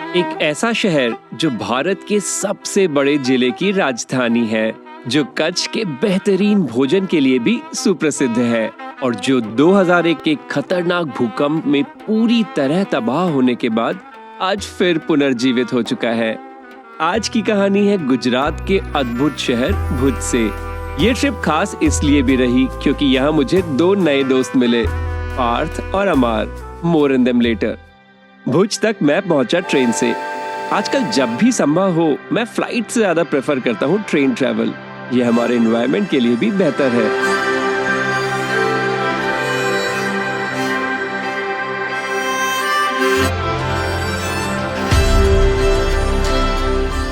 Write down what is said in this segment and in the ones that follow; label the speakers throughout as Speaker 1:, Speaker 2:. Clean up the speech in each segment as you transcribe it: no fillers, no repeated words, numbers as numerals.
Speaker 1: एक ऐसा शहर जो भारत के सबसे बड़े जिले की राजधानी है, जो कच्छ के बेहतरीन भोजन के लिए भी सुप्रसिद्ध है और जो 2001 के खतरनाक भूकंप में पूरी तरह तबाह होने के बाद आज फिर पुनर्जीवित हो चुका है। आज की कहानी है गुजरात के अद्भुत शहर भुज से। ये ट्रिप खास इसलिए भी रही क्योंकि यहाँ मुझे दो नए दोस्त मिले, पार्थ और अमार। मोर इन देम लेटर। भुज तक मैं पहुंचा ट्रेन से। आजकल जब भी संभव हो मैं फ्लाइट से ज्यादा प्रेफर करता हूँ ट्रेन ट्रैवल। ये हमारे एनवायरनमेंट के लिए भी बेहतर है।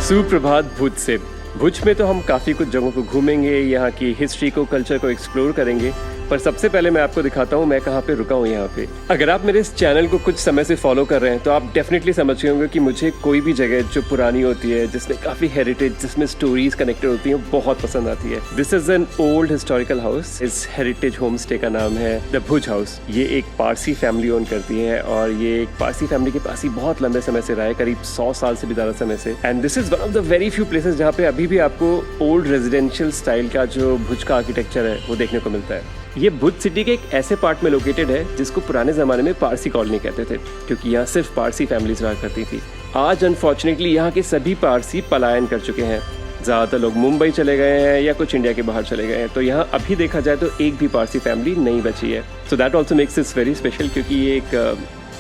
Speaker 1: सुप्रभात भुज से। भुज में तो हम काफ़ी कुछ जगहों को घूमेंगे, यहाँ की हिस्ट्री को, कल्चर को एक्सप्लोर करेंगे, पर सबसे पहले मैं आपको दिखाता हूँ मैं कहाँ पे रुका हूँ यहाँ पे। अगर आप मेरे इस चैनल को कुछ समय से फॉलो कर रहे हैं तो आप डेफिनेटली समझ गए होंगे कि मुझे कोई भी जगह जो पुरानी होती है, जिसमें काफ़ी हेरिटेज, जिसमें स्टोरीज कनेक्टेड होती हैं, बहुत पसंद आती है। This is an old historical house. इस हेरिटेज होम स्टे का नाम है द भुज हाउस। ये एक पारसी फैमिली ओन करती है और ये एक पारसी फैमिली के पास ही बहुत लंबे समय से रहा है, करीब 100 साल से भी ज़्यादा समय से। And this is one of the very few places जहाँ पे अभी भी आपको ओल्ड रेजिडेंशियल स्टाइल का जो भुज का आर्किटेक्चर है वो देखने को मिलता है। ये भुज सिटी के एक ऐसे पार्ट में लोकेटेड है जिसको पुराने ज़माने में पारसी कॉलोनी कहते थे, क्योंकि यहाँ सिर्फ पारसी फैमिलीज रहा करती थी। आज अनफॉर्चुनेटली यहाँ के सभी पारसी पलायन कर चुके हैं। ज़्यादातर लोग मुंबई चले गए हैं या कुछ इंडिया के बाहर चले गए हैं, तो यहाँ अभी देखा जाए तो एक भी पारसी फैमिली नहीं बची है। So that also makes it's very special, क्योंकि ये एक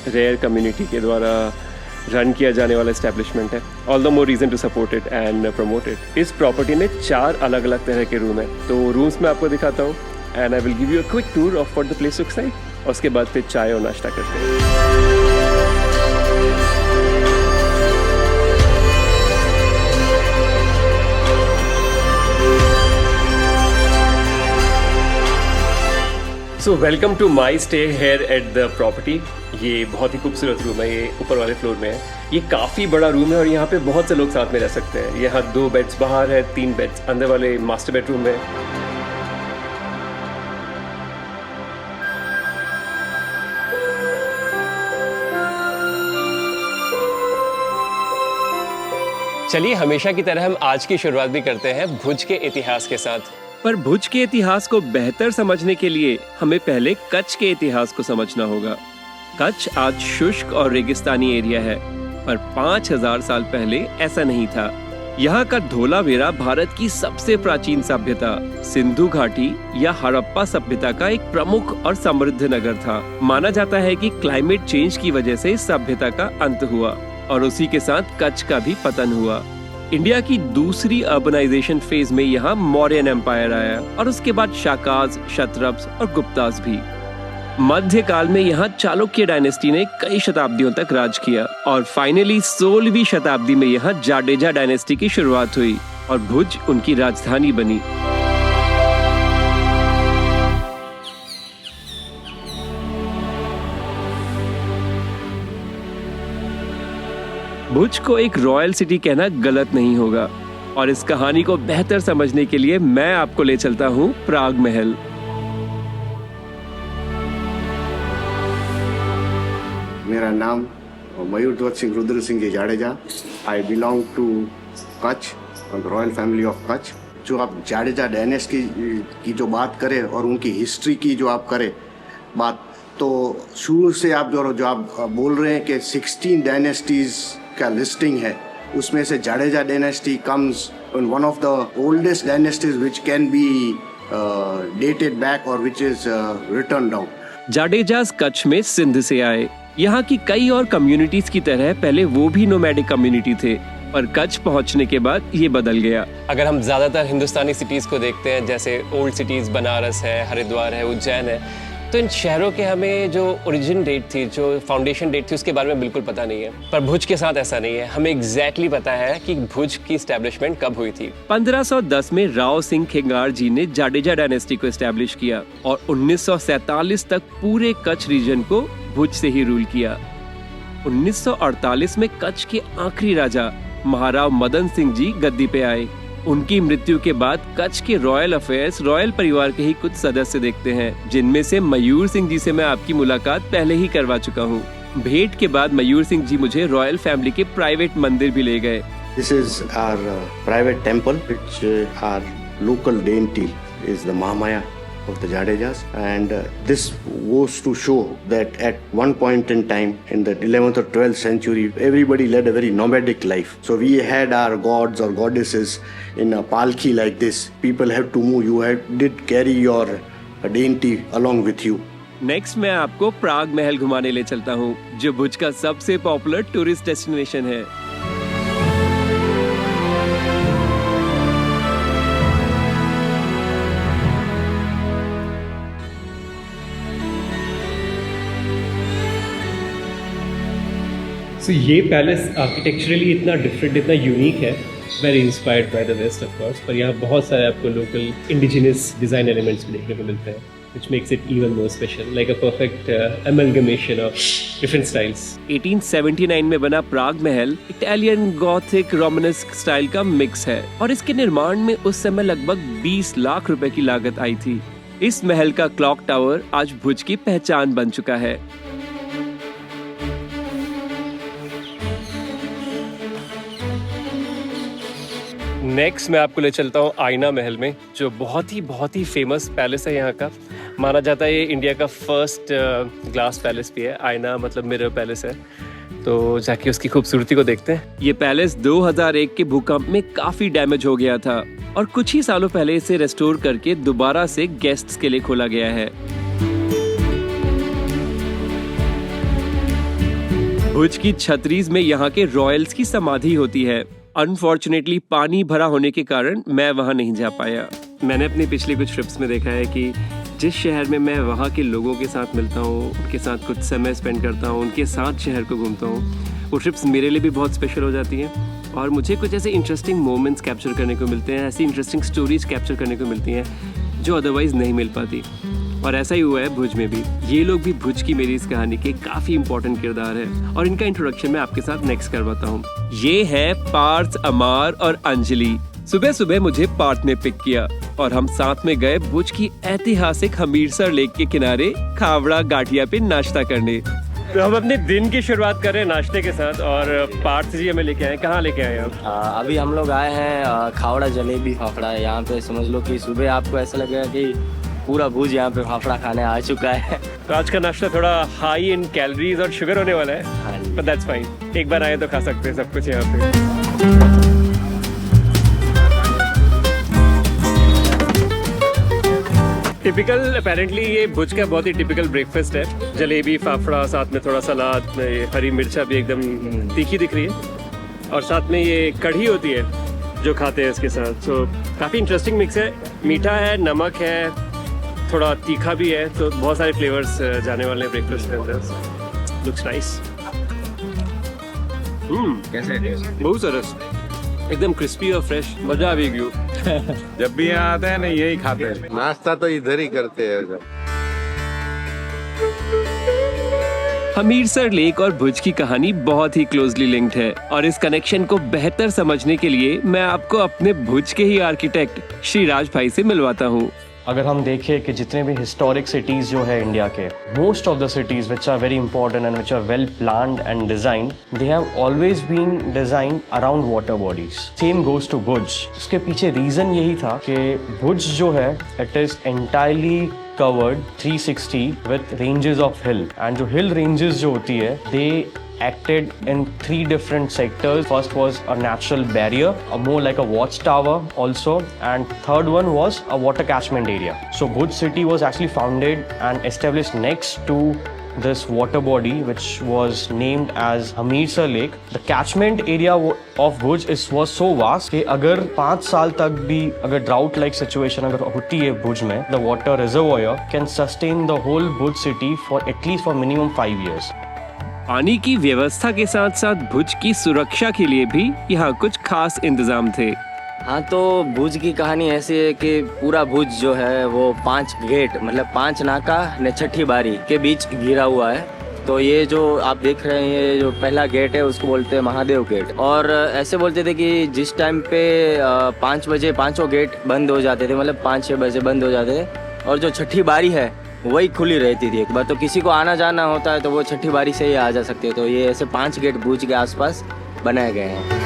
Speaker 1: रेयर कम्युनिटी के द्वारा रन किया जाने वाला एस्टेब्लिशमेंट है। All the more reason to support it and promote it. इस प्रॉपर्टी में 4 अलग अलग तरह के रूम हैं, तो रूम्स में आपको दिखाता हूँ and I will give you a quick tour of what the place looks like. और उसके बाद फिर चाय और नाश्ता करते हैं। So welcome to my stay here at the property. ये बहुत ही खूबसूरत रूम है, ये ऊपर वाले फ्लोर में है। ये काफ़ी बड़ा रूम है और यहाँ पे बहुत से लोग साथ में रह सकते हैं। यहाँ 2 बेड्स बाहर है, 3 बेड्स अंदर वाले मास्टर बेडरूम में। चलिए हमेशा की तरह हम आज की शुरुआत भी करते हैं भुज के इतिहास के साथ। पर भुज के इतिहास को बेहतर समझने के लिए हमें पहले कच्छ के इतिहास को समझना होगा। कच्छ आज शुष्क और रेगिस्तानी एरिया है, पर 5000 साल पहले ऐसा नहीं था। यहाँ का धोलावीरा भारत की सबसे प्राचीन सभ्यता सिंधु घाटी या हड़प्पा सभ्यता का एक प्रमुख और समृद्ध नगर था। माना जाता है कि क्लाइमेट चेंज की वजह से इस सभ्यता का अंत हुआ और उसी के साथ कच्छ का भी पतन हुआ। इंडिया की दूसरी अर्बनाइजेशन फेज में यहाँ मौर्यन एम्पायर आया और उसके बाद शाकाज, क्षत्रप्स और गुप्तास भी। मध्यकाल में यहाँ चालुक्य डायनेस्टी ने कई शताब्दियों तक राज किया और फाइनली 16वीं शताब्दी में यहाँ जाडेजा डायनेस्टी की शुरुआत हुई और भुज उनकी राजधानी बनी। भुज को एक रॉयल सिटी कहना गलत नहीं होगा और इस कहानी को बेहतर समझने के लिए मैं आपको ले चलता हूँ प्राग महल।
Speaker 2: मेरा नाम Mayur Dhwaj Singh Rudra Singh ji Jadeja. I belong to Kutch और रॉयल फैमिली ऑफ कच्छ। जो आप जाडेजा डायनेस्टी की जो बात करें और उनकी हिस्ट्री की जो आप करें बात, तो शुरू से आप जो आप बोल रहे हैं कि 16 डायनेस्टीज का लिस्टिंग है, उसमें से Jadeja dynasty comes in one of the oldest dynasties which can be dated back और which is written down.
Speaker 1: Jadejas Kutch में सिंध से आए। यहाँ की कई और कम्युनिटीज की तरह पहले वो भी नोमैडिक कम्युनिटी थे, पर कच्छ पहुँचने के बाद ये बदल गया। अगर हम ज्यादातर हिंदुस्तानी सिटीज को देखते हैं, जैसे ओल्ड सिटीज बनारस है, हरिद्वार है, उज्जैन है, तो इन शहरों के हमें जो ओरिजिन डेट थी, जो फाउंडेशन डेट थी, उसके बारे में बिल्कुल पता नहीं है। पर भुज के साथ ऐसा नहीं है। हमें एग्जैक्टली पता है कि भुज की एस्टैब्लिशमेंट कब हुई थी। 1510 में राव सिंह खेंगार जी ने जाडेजा डायनेस्टी को एस्टैब्लिश किया और 1947 तक पूरे कच्छ रीजन को भुज से ही रूल किया। 1948 में कच्छ के आखिरी राजा महाराव मदन सिंह जी गद्दी पे आए। उनकी मृत्यु के बाद कच्छ के रॉयल अफेयर्स रॉयल परिवार के ही कुछ सदस्य देखते हैं, जिनमें से मयूर सिंह जी से मैं आपकी मुलाकात पहले ही करवा चुका हूँ। भेंट के बाद मयूर सिंह जी मुझे रॉयल फैमिली के प्राइवेट मंदिर भी ले गए।
Speaker 2: This is our private temple, which our local deity is the Mahamaya of the Jadejas, and this goes to show that at one point in time in the 11th or 12th century, everybody led a very nomadic life. So we had our gods or goddesses in a palki like this. People have to move. You did carry your deity along with you.
Speaker 1: Next मैं आपको प्राग महल घुमाने ले चलता हूँ, जो भुज का सबसे popular tourist destination है। So, ये पैलेस आर्किटेक्चरली इतना डिफरेंट, इतना यूनिक है, very inspired by the west of course, पर यहाँ बहुत सारे आपको लोकल इंडिजिनस डिज़ाइन एलिमेंट्स भी देखने को मिलते हैं, which makes it even more special, like a perfect amalgamation of different styles. 1879 में बना प्राग महल इटालियन गॉथिक रोमानेस्क स्टाइल का मिक्स है और इसके निर्माण में उस समय लगभग 20 लाख रुपए की लागत आई थी। इस महल का क्लॉक टावर आज भुज की पहचान बन चुका है। नेक्स्ट मैं आपको ले चलता हूँ आईना महल में, जो बहुत ही फेमस पैलेस है यहाँ का। माना जाता है ये इंडिया का फर्स्ट ग्लास पैलेस भी है। आईना मतलब मिरर पैलेस है, तो जाके उसकी खूबसूरती को देखते हैं। ये पैलेस 2001 के भूकंप में काफी डैमेज हो गया था और कुछ ही सालों पहले इसे रेस्टोर करके दोबारा से गेस्ट्स के लिए खोला गया है। भुज की छतरीज में यहाँ के रॉयल्स की समाधि होती है। अनफॉर्चुनेटली पानी भरा होने के कारण मैं वहाँ नहीं जा पाया। मैंने अपनी पिछली कुछ ट्रिप्स में देखा है कि जिस शहर में मैं वहाँ के लोगों के साथ मिलता हूँ, उनके साथ कुछ समय स्पेंड करता हूँ, उनके साथ शहर को घूमता हूँ, वो ट्रिप्स मेरे लिए भी बहुत स्पेशल हो जाती हैं और मुझे कुछ ऐसे इंटरेस्टिंग मोमेंट्स कैप्चर करने को मिलते हैं, ऐसी इंटरेस्टिंग स्टोरीज कैप्चर करने को मिलती हैं जो अदरवाइज नहीं मिल पाती। और ऐसा ही हुआ है भुज में भी। ये लोग भी भुज की मेरी इस कहानी के काफी इंपॉर्टेंट किरदार है और इनका इंट्रोडक्शन मैं आपके साथ नेक्स्ट करवाता हूँ। ये है पार्थ, अमार और अंजलि। सुबह सुबह मुझे पार्थ ने पिक किया और हम साथ में गए भुज की ऐतिहासिक हमीरसर लेक के किनारे खावड़ा गाठिया पे नाश्ता करने। तो हम अपने दिन की शुरुआत कर रहे हैं नाश्ते के साथ और पार्थ जी हमें लेके आए। कहाँ लेके आए आप?
Speaker 3: अभी हम लोग आए हैं खावड़ा जलेबी फाफड़ा। यहाँ पे समझ लो कि सुबह आपको ऐसा लगेगा कि पूरा भुज यहाँ पे फाफड़ा खाने आ चुका है।
Speaker 1: तो आज का नाश्ता थोड़ा हाई इन कैलोरीज और शुगर होने वाला है, बट दैट्स फाइन। एक बार आए तो खा सकते हैं सब कुछ यहाँ पे। टिपिकल अपेरेंटली ये भुज का बहुत ही टिपिकल ब्रेकफास्ट है। जलेबी, फाफड़ा, साथ में थोड़ा सलाद, हरी मिर्चा भी एकदम तीखी दिख रही है और साथ में ये कढ़ी होती है जो खाते हैं इसके साथ। तो काफ़ी इंटरेस्टिंग मिक्स है, मीठा है, नमक है, थोड़ा तीखा भी है, तो बहुत सारे फ्लेवर्स जाने वाले हैं ब्रेकफास्ट के अंदर। Looks nice.
Speaker 3: कैसे?
Speaker 1: बहुत सरस, एकदम क्रिस्पी और फ्रेश, मजा आ गई।
Speaker 4: जब भी यहाँ आते हैं ना यही खाते हैं।
Speaker 5: नाश्ता तो इधर ही करते हैं।
Speaker 1: हमीरसर लेक और भुज की कहानी बहुत ही क्लोजली लिंक्ड है और इस कनेक्शन को बेहतर समझने के लिए मैं आपको अपने भुज के ही आर्किटेक्ट श्री राज भाई से मिलवाता हूँ।
Speaker 6: अगर हम देखें कि जितने भी हिस्टोरिक सिटीज़ जो है इंडिया के, most of the cities which are very important and which are well planned and designed, they have always been designed around water bodies. Same goes to Bhuj. इसके पीछे रीज़न यही था कि भुज जो है it is entirely covered 360 with ranges of hill, and जो hill ranges जो होती है they acted in 3 different sectors. First was a natural barrier, more like a watchtower also, and third one was a water catchment area. So Bhuj city was actually founded and established next to this water body which was named as Hamirsar Lake. The catchment area of Bhuj was so vast कि अगर 5 साल तक भी अगर drought like situation अगर होती है भुज में, the water reservoir can sustain the whole Bhuj city for at least for minimum 5 years.
Speaker 1: पानी की व्यवस्था के साथ साथ भुज की सुरक्षा के लिए भी यहाँ कुछ खास इंतजाम थे।
Speaker 3: हाँ, तो भुज की कहानी ऐसी है कि पूरा भुज जो है वो 5 गेट मतलब 5 नाका ने छठी बारी के बीच घिरा हुआ है। तो ये जो आप देख रहे हैं ये जो पहला गेट है उसको बोलते हैं महादेव गेट। और ऐसे बोलते थे कि जिस टाइम पे 5 बजे 5 गेट बंद हो जाते थे, मतलब 5-6 बजे बंद हो जाते थे, और जो छठी बारी है वही खुली रहती थी एक बार, तो किसी को आना जाना होता है तो वो छठी बारी से ही आ जा सकते हैं। तो ये ऐसे 5 गेट भुज के आसपास बनाए गए हैं।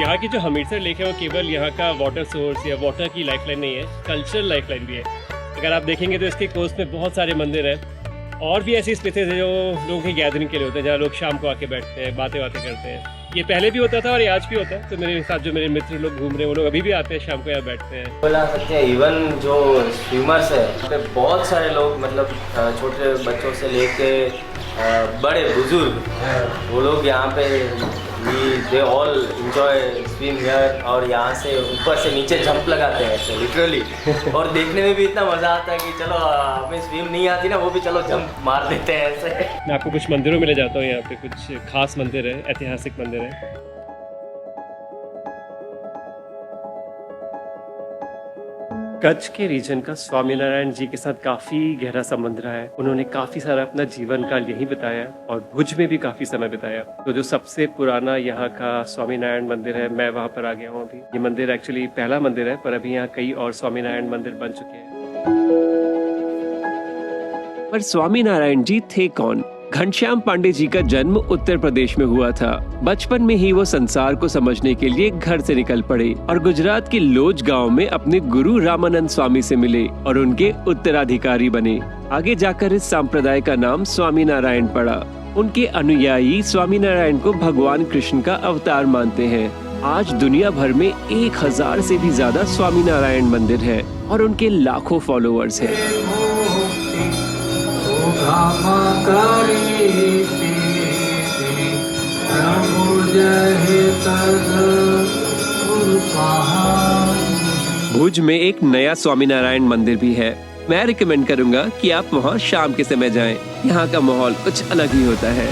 Speaker 1: यहाँ की जो हमीरसर लेक है वो केवल यहाँ का वाटर सोर्स या वाटर की लाइफलाइन नहीं है, कल्चरल लाइफलाइन भी है। अगर आप देखेंगे तो इसके कोस्ट में बहुत सारे मंदिर हैं और भी ऐसी स्पेसेस हैं जो लोगों की गैदरिंग के लिए होते हैं, जहाँ लोग शाम को आके बैठते हैं, बातें करते हैं। ये पहले भी होता था और ये आज भी होता है। तो मेरे साथ जो मेरे मित्र लोग घूम रहे हैं वो लोग अभी भी आते हैं, शाम को यहाँ बैठते हैं।
Speaker 3: बोला सकते हैं इवन जो स्विमर्स है यहाँ पे बहुत सारे लोग, मतलब छोटे बच्चों से लेके बड़े बुजुर्ग, वो लोग यहाँ पे they all enjoy swim here. और यहाँ से ऊपर से नीचे जंप लगाते हैं ऐसे लिटरली। और देखने में भी इतना मज़ा आता है कि चलो हमें स्विम नहीं आती ना, वो भी चलो जंप मार देते हैं ऐसे।
Speaker 1: मैं आपको कुछ मंदिरों में ले जाता हूँ। यहाँ पे कुछ खास मंदिर है, ऐतिहासिक मंदिर है। कच्छ के रीजन का स्वामीनारायण जी के साथ काफी गहरा संबंध रहा है। उन्होंने काफी सारा अपना जीवन काल यहीं बिताया और भुज में भी काफी समय बिताया। तो जो सबसे पुराना यहाँ का स्वामीनारायण मंदिर है, मैं वहाँ पर आ गया हूँ अभी। ये मंदिर एक्चुअली पहला मंदिर है, पर अभी यहाँ कई और स्वामीनारायण मंदिर बन चुके हैं। पर स्वामीनारायण जी थे कौन? घनश्याम पांडे जी का जन्म उत्तर प्रदेश में हुआ था। बचपन में ही वो संसार को समझने के लिए घर से निकल पड़े और गुजरात के लोज गांव में अपने गुरु रामानंद स्वामी से मिले और उनके उत्तराधिकारी बने। आगे जाकर इस संप्रदाय का नाम स्वामीनारायण पड़ा। उनके अनुयायी स्वामीनारायण को भगवान कृष्ण का अवतार मानते हैं। आज दुनिया भर में 1000 से भी ज्यादा स्वामीनारायण मंदिर है और उनके लाखों फॉलोअर्स हैं। भुज में एक नया स्वामीनारायण मंदिर भी है। मैं रिकमेंड करूंगा कि आप वहां शाम के समय जाएं। यहाँ का माहौल कुछ अलग ही होता है।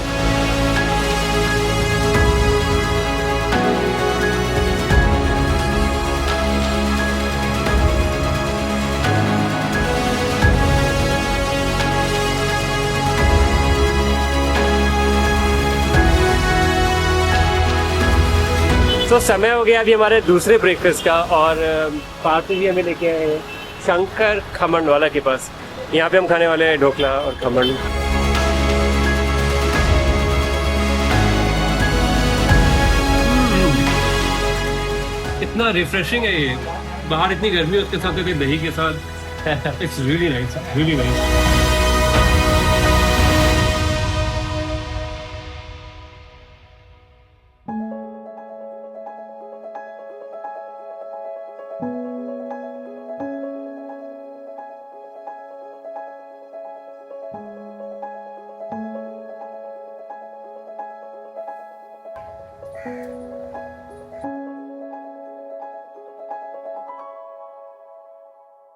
Speaker 1: तो समय हो गया अभी हमारे दूसरे ब्रेकफास्ट का और पार्थ भी हमें लेके आए हैं शंकर खमण वाला के पास। यहाँ पे हम खाने वाले हैं ढोकला और खमण। इतना रिफ्रेशिंग है ये। बाहर इतनी गर्मी है, उसके साथ दही के साथ it's really nice, really nice.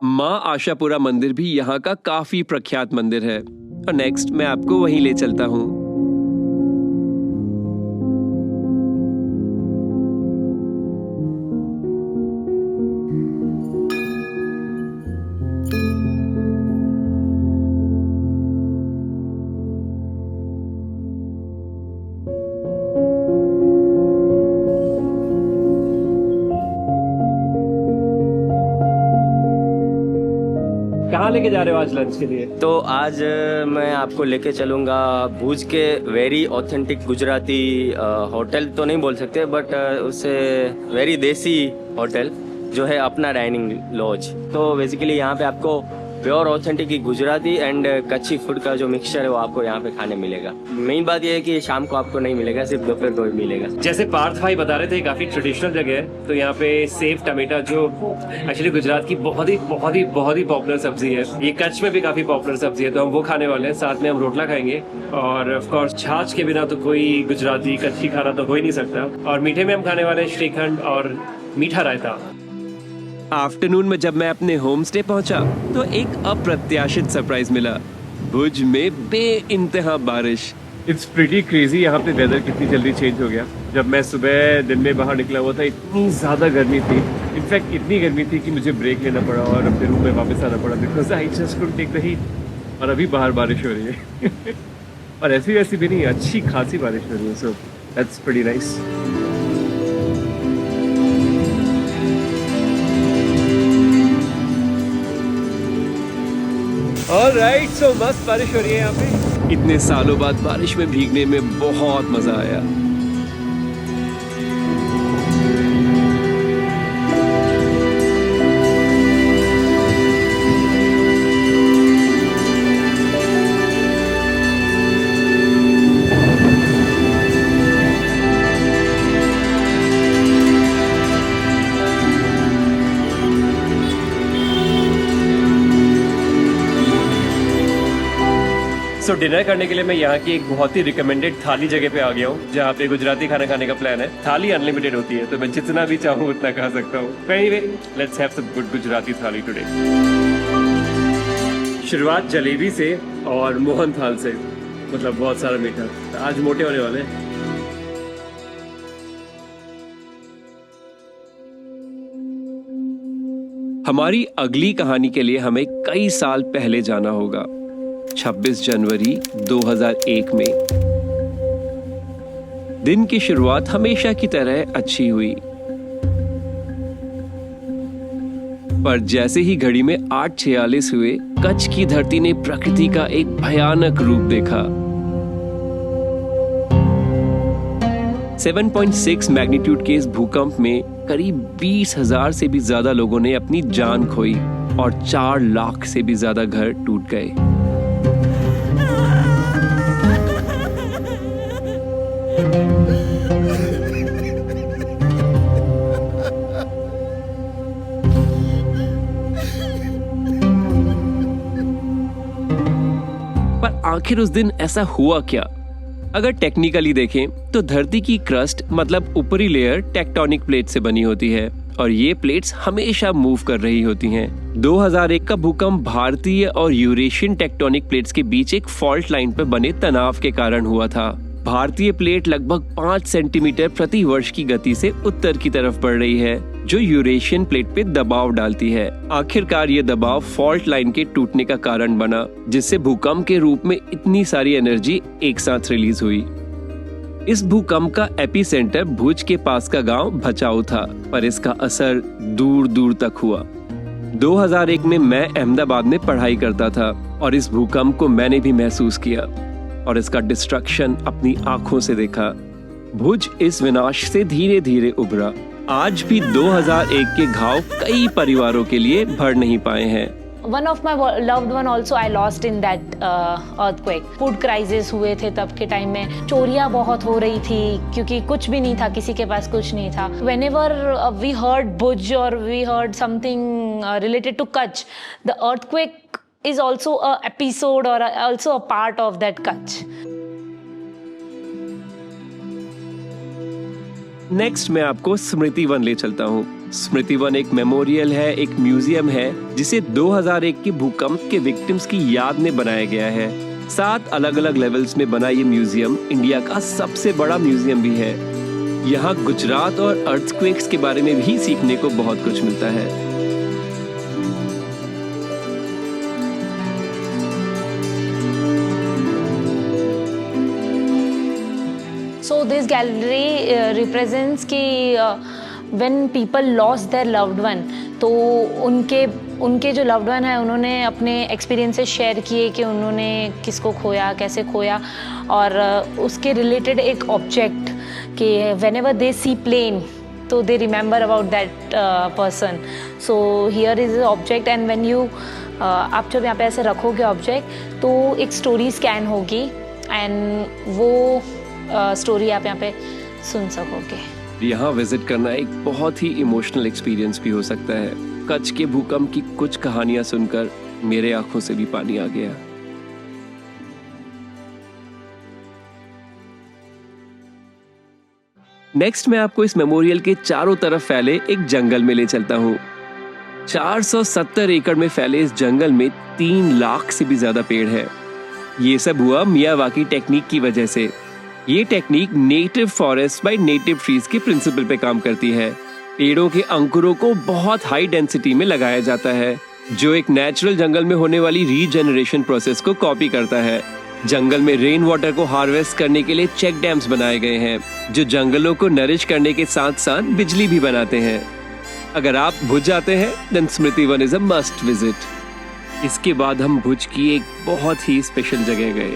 Speaker 1: माँ आशापुरा मंदिर भी यहाँ का काफी प्रख्यात मंदिर है और नेक्स्ट मैं आपको वहीं ले चलता हूँ। कहाँ लेके जा रहे हो आज लंच के लिए?
Speaker 3: तो आज मैं आपको लेके चलूँगा भुज के वेरी ऑथेंटिक गुजराती होटल तो नहीं बोल सकते, बट उससे वेरी देसी होटल जो है अपना डाइनिंग लॉज। तो बेसिकली यहाँ पे आपको प्योर ऑथेंटिक गुजराती एंड कच्ची फूड का जो मिक्सचर है वो आपको यहाँ पे खाने मिलेगा। मेन बात ये है कि शाम को आपको नहीं मिलेगा, सिर्फ दोपहर को ही मिलेगा।
Speaker 1: जैसे पार्थ भाई बता रहे थे काफी ट्रेडिशनल जगह है। तो यहाँ पे सेव टमेटा जो एक्चुअली गुजरात की बहुत ही पॉपुलर सब्जी है, ये कच्छ में भी काफी पॉपुलर सब्जी है, तो हम वो खाने वाले हैं। साथ में हम रोटला खाएंगे और ऑफ कोर्स छाछ के बिना तो कोई गुजराती कच्ची खाना तो हो ही नहीं सकता। और मीठे में हम खाने वाले हैं श्रीखंड और मीठा रायता। आफ्टरनून में जब मैं अपने होम स्टे पहुंचा तो एक अप्रत्याशित सरप्राइज मिला। भुज में बेइंतहा बारिश। इट्स प्रीटी क्रेजी यहाँ पे वेदर कितनी जल्दी चेंज हो गया। जब मैं सुबह दिन में बाहर निकला हुआ था इतनी ज़्यादा गर्मी थी, इनफैक्ट इतनी गर्मी थी कि मुझे ब्रेक लेना पड़ा और अपने रूम में वापस आना पड़ा because I just couldn't take the heat. और अभी बाहर बारिश हो रही है और ऐसी वैसी भी नहीं, अच्छी खासी बारिश हो रही है, so that's pretty nice. Alright, so मस्त बारिश हो रही है यहाँ पे। इतने सालों बाद बारिश में भीगने में बहुत मजा आया। सो डिनर करने के लिए मैं यहाँ की एक बहुत ही रिकमेंडेड थाली जगह पे आ गया हूँ, जहाँ पे गुजराती खाना खाने का प्लान है। थाली अनलिमिटेड होती है, तो मैं जितना भी चाहूँ उतना खा सकता हूँ। Anyway, let's have some good Gujarati thali today. शुरुआत जलेबी से और मोहन थाल से, मतलब बहुत सारा मीठा। आज मोटे होने वाले हैं। हमारी अगली कहानी के लिए हमें कई साल पहले जाना होगा। 26 जनवरी 2001 में। दिन की शुरुआत हमेशा की तरह अच्छी हुई, पर जैसे ही घड़ी में 8:46 हुए, कच्छ की धरती ने प्रकृति का एक भयानक रूप देखा। 7.6 मैग्नीट्यूड के इस भूकंप में करीब 20,000 से भी ज्यादा लोगों ने अपनी जान खोई और 4 लाख से भी ज्यादा घर टूट गए। पर आखिर उस दिन ऐसा हुआ क्या? अगर टेक्निकली देखें तो धरती की क्रस्ट मतलब ऊपरी लेयर टेक्टोनिक प्लेट से बनी होती है और ये प्लेट्स हमेशा मूव कर रही होती हैं। 2001 का भूकंप भारतीय और यूरेशियन टेक्टोनिक प्लेट्स के बीच एक फॉल्ट लाइन पर बने तनाव के कारण हुआ था। भारतीय प्लेट लगभग 5 सेंटीमीटर प्रति वर्ष की गति से उत्तर की तरफ बढ़ रही है, जो यूरेशियन प्लेट पे दबाव डालती है। आखिरकार ये दबाव फॉल्ट लाइन के टूटने का कारण बना, जिससे भूकंप के रूप में इतनी सारी एनर्जी एक साथ रिलीज हुई। इस भूकंप का एपिसेंटर भुज के पास का गांव भचाऊ था, पर इसका असर दूर दूर तक हुआ। 2001 में मैं अहमदाबाद में पढ़ाई करता था और इस भूकंप को मैंने भी महसूस किया और इसका डिस्ट्रक्शन अपनी आंखों से देखा। भुज इस विनाश से धीरे धीरे उभरा। आज भी 2001 के घाव कई परिवारों के लिए भर नहीं पाए हैं।
Speaker 7: One of my loved one also I lost in that earthquake. Food crisis हुए थे तब के टाइम में, चोरियां बहुत हो रही थी क्योंकि कुछ भी नहीं था, किसी के पास कुछ नहीं था। Whenever we heard Bhuj or we heard something related to Kutch, the earthquake is also a episode or also a part of that Kutch.
Speaker 1: Next मैं आपको स्मृति वन ले चलता हूँ। स्मृति वन एक मेमोरियल है, एक म्यूजियम है, जिसे 2001 के भूकंप के विक्टिम्स की याद में बनाया गया है। 7 अलग अलग लेवल्स में बना ये म्यूजियम इंडिया का सबसे बड़ा म्यूजियम भी है। यहाँ गुजरात और अर्थक्वेक्स के बारे में भी सीखने को बहुत कुछ मिलता है।
Speaker 7: So this gallery represents कि when people lost their loved one, तो उनके जो loved one है उन्होंने अपने experiences शेयर किए कि उन्होंने किसको खोया, कैसे खोया, और उसके related एक object कि whenever they see plane तो they remember about that person. So here is the object and when you आप जब यहाँ पे ऐसे रखोगे object तो एक story scan होगी and वो स्टोरी आप यहाँ पे सुन सकोगे।
Speaker 1: यहाँ विजिट करना एक बहुत ही इमोशनल एक्सपीरियंस भी हो सकता है। कच्छ के भूकंप की कुछ कहानियां सुनकर मेरे आंखों से भी पानी आ गया। नेक्स्ट मैं आपको इस मेमोरियल के चारों तरफ फैले एक जंगल में ले चलता हूँ। 470 एकड़ में फैले इस जंगल में 3 लाख से भी ज्यादा पेड़ है। ये सब हुआ मियावाकी टेक्निक की वजह से। ये technique native forest by native trees के प्रिंसिपल पे काम करती है। पेड़ों के अंकुरों को बहुत हाई डेंसिटी में लगाया जाता है जो एक नेचुरल जंगल में होने वाली रीजनरेशन प्रोसेस को कॉपी करता है। जंगल में रेन वाटर को हार्वेस्ट करने के लिए चेक डैम्स बनाए गए हैं, जो जंगलों को नरिश करने के साथ साथ बिजली भी बनाते हैं। अगर आप भुज जाते हैं, then Smriti Van is a must visit. इसके बाद हम भुज की एक बहुत ही स्पेशल जगह गए।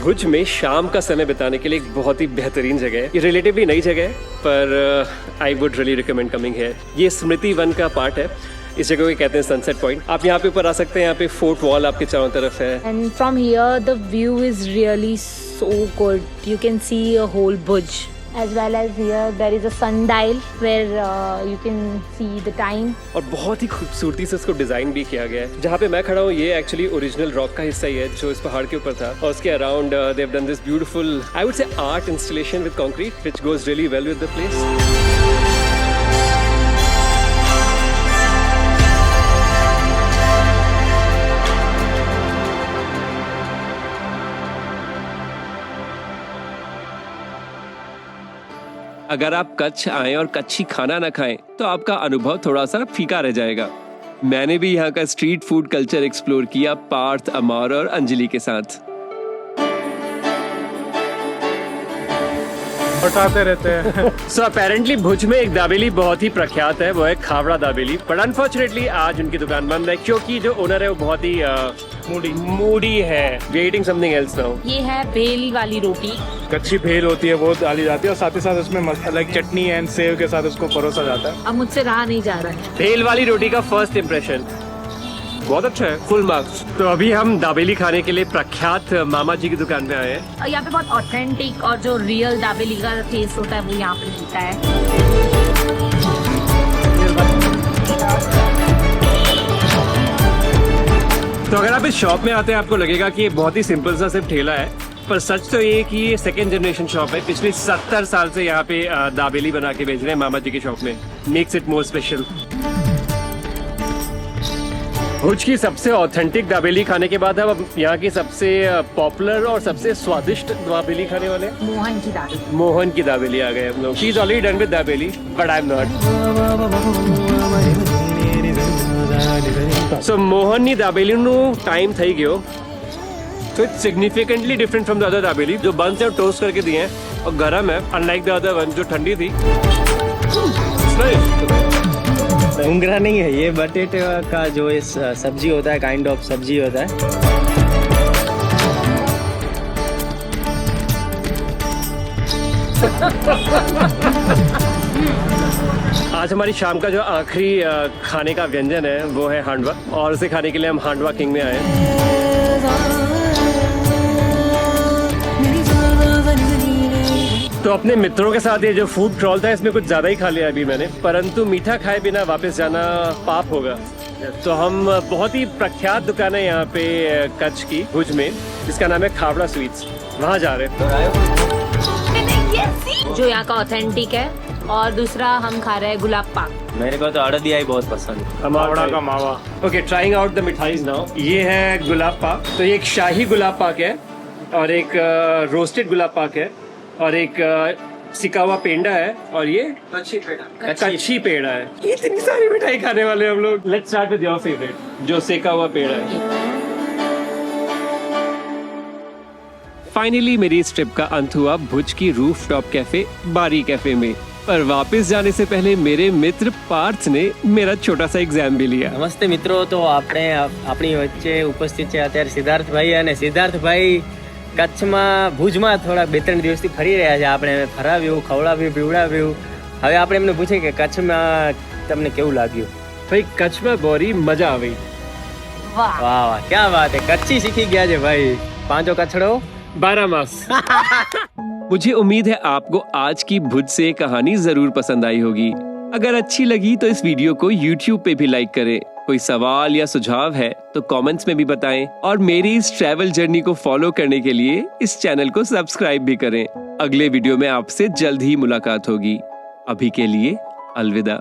Speaker 1: भुज में शाम का समय बिताने के लिए एक बहुत ही बेहतरीन जगह है। ये रिलेटिवली नई जगह है, पर I would really recommend coming here. ये स्मृति वन का पार्ट है। इस जगह को कहते हैं सनसेट पॉइंट। आप यहाँ पे ऊपर आ सकते हैं। यहाँ पे फोर्ट वॉल आपके चारों तरफ है।
Speaker 7: And from here the view is really so good. You can see a whole Bhuj. As well as here there is a sundial where you can see the time.
Speaker 1: और बहुत ही खूबसूरती से इसको design भी किया गया है। जहाँ पे मैं खड़ा हूँ ये एक्चुअली ओरिजिनल रॉक का हिस्सा ही है जो इस पहाड़ के ऊपर था, और उसके around they have done this beautiful, I would say art installation with concrete which goes really well with the place. अगर आप कच्छ आएं और कच्छी खाना ना खाएं तो आपका अनुभव थोड़ा सा फीका रह जाएगा। मैंने भी यहाँ का स्ट्रीट फूड कल्चर एक्सप्लोर किया पार्थ, अमर और अंजलि के साथ।
Speaker 4: बताते रहते हैं।
Speaker 1: सो अपेरेंटली भुज में एक दाबेली बहुत ही प्रख्यात है, वो है खावड़ा दाबेली। बट अनफॉर्चुनेटली आज उनकी दुकान बंद है क्योंकि जो ओनर है वो बहुत ही मूडी है। We are eating something else now.
Speaker 7: ये है भेल वाली रोटी।
Speaker 4: कच्ची भेल होती है वो डाली जाती है और साथ ही साथ उसमें मसाला चटनी एंड सेव के साथ उसको परोसा जाता है।
Speaker 7: अब मुझसे रहा नहीं जा रहा है।
Speaker 1: भेल वाली रोटी का फर्स्ट इम्प्रेशन बहुत अच्छा है, फुल मार्क्स। तो अभी हम दाबेली खाने के लिए प्रख्यात मामा जी की दुकान पे आए हैं।
Speaker 7: और यहाँ पे बहुत ऑथेंटिक और जो रियल दाबेली का टेस्ट होता है वो यहाँ पे मिलता है।
Speaker 1: तो अगर आप इस शॉप में आते हैं आपको लगेगा कि ये बहुत ही सिंपल सा सिर्फ ठेला है, पर सच तो ये कि ये सेकेंड जनरेशन शॉप है। पिछले 70 साल से यहाँ पे दाबेली बना के बेच रहे हैं मामा जी की शॉप में। Makes it more special. Bhuj की सबसे ऑथेंटिक दाबेली खाने के बाद अब यहाँ की सबसे पॉपुलर और सबसे स्वादिष्ट दाबेली खाने वाले
Speaker 7: मोहन की दाबेली।
Speaker 1: मोहन की दाबेली आ गए हम लोग। She is already done with dabeli but I am not. So Mohan ની દાબેલીનું टाइम થઈ ગયો। So it's significantly different from the other dabeli जो बन से टोस्ट करके दिए हैं और गरम है, unlike the other one जो ठंडी थी।
Speaker 3: घुंघरा नहीं है ये, बटेटे का जो इस सब्जी होता है, काइंड ऑफ सब्जी होता है।
Speaker 1: आज हमारी शाम का जो आखिरी खाने का व्यंजन है वो है हांडवा, और उसे खाने के लिए हम हांडवा किंग में आए हैं। तो अपने मित्रों के साथ ये जो फूड ट्रॉल था इसमें कुछ ज़्यादा ही खा लिया अभी मैंने, परंतु मीठा खाए बिना वापस जाना पाप होगा। तो हम बहुत ही प्रख्यात दुकान है यहाँ पे कच्छ की भुज में, जिसका नाम है खावड़ा स्वीट्स, वहाँ जा रहे हैं।
Speaker 7: जो यहाँ का ऑथेंटिक है, और दूसरा हम खा रहे हैं गुलाब पाक।
Speaker 3: मेरे को तो अड़दिया ही बहुत पसंद है।
Speaker 1: खावड़ा का मावा। Okay, trying out the mithais now. ये है गुलाब पाक। तो ये एक शाही गुलाब पाक है, और एक रोस्टेड गुलाब पाक है, और एक सिका हुआ पेंडा है, और ये कच्ची पेड़ा है। इतनी सारी मिठाई खाने वाले हम लोग। Let's start with your favourite, जो सेका हुआ पेड़ा है। फाइनली मेरी इस ट्रिप का अंत हुआ भुज की रूफटॉप कैफे बारी कैफे में। पर वापस जाने से पहले मेरे मित्र पार्थ ने मेरा छोटा सा एग्जाम भी लिया।
Speaker 3: નમસ્તે મિત્રો, તો આપણે આપણી વચ્ચે ઉપસ્થિત છે અત્યારે સિદ્ધાર્થભાઈ, અને સિદ્ધાર્થભાઈ કચ્છમાં ભુજમાં થોડા 2-3 દિવસથી ફરી રહ્યા છે. આપણે ફરાવ્યું, ખવડાવ્યું, પીવડાવ્યું. હવે આપણે એમને પૂછે કે કચ્છમાં તમને કેવું લાગ્યું?
Speaker 1: भाई कच्छ में बोरी मजा आ गई।
Speaker 3: વાહ વાહ, क्या बात है, कच्ची सीखी गया છે भाई। પાંચો કચડો
Speaker 1: 12 मास। मुझे उम्मीद है आपको आज की भुज से कहानी जरूर पसंद आई होगी। अगर अच्छी लगी तो इस वीडियो को YouTube पे भी लाइक करें। कोई सवाल या सुझाव है तो कमेंट्स में भी बताएं, और मेरी इस ट्रैवल जर्नी को फॉलो करने के लिए इस चैनल को सब्सक्राइब भी करें। अगले वीडियो में आपसे जल्द ही मुलाकात होगी। अभी के लिए अलविदा।